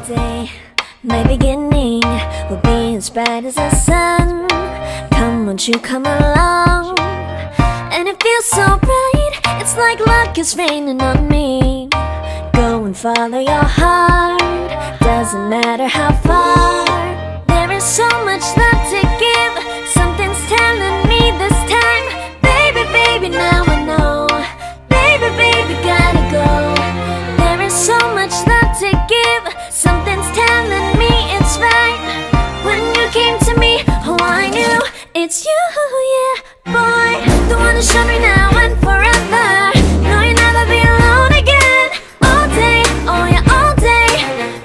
day, my beginning will be as bright as the sun. Come, won't you come along? And it feels so bright, it's like luck is raining on me. Go and follow your heart, doesn't matter how far. There is so much love to give, something's telling me this time. Baby, baby, now I know. Baby, baby, gotta go. There is so much love to give, something's telling me it's right. When you came to me, oh I knew it's you, yeah, boy. The one to show me now and forever. No, you'll never be alone again. All day, oh yeah, all day.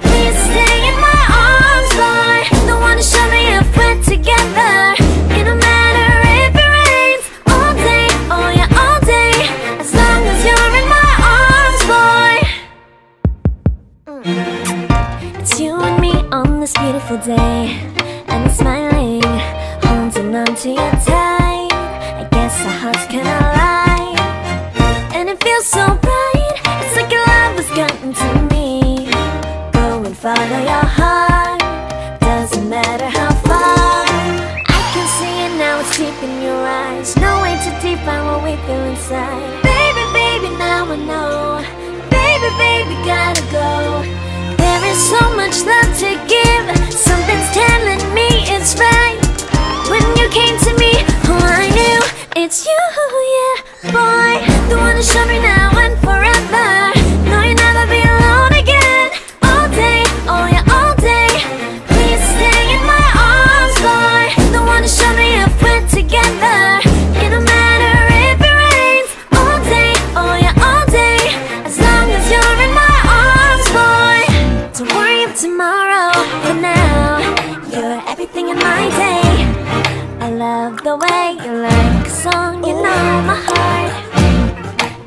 Please stay in my arms, boy. The one to show me if we're together. It don't matter if it rains. All day, oh yeah, all day. As long as you're in my arms, boy. It's you and me on this beautiful day, and I'm smiling, holding on to you tight. I guess our hearts cannot lie, and it feels so bright. It's like your love has gotten to me. Go and follow your heart, doesn't matter how far. I can see it now, it's deep in your eyes. No way to define what we feel inside. Baby, baby, now I know. Baby, baby, gotta go. There is so much love to give, something's telling me it's right. When you came to me, oh I knew it's you, yeah, boy. The one to show me now and forever. No, you'll never be alone again. All day, oh yeah, all day. Please stay in my arms, boy. The one to show me if we're together. It don't matter if it rains. All day, oh yeah, all day. As long as you're in my arms, boy. Don't worry of tomorrow, for now you're everything in my day. I love the way you like a song, you know my heart.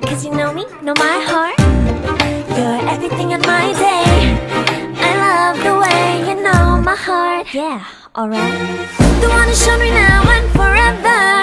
Cause you know me, know my heart. You're everything in my day. I love the way you know my heart. Yeah, alright. The one to show me now and forever.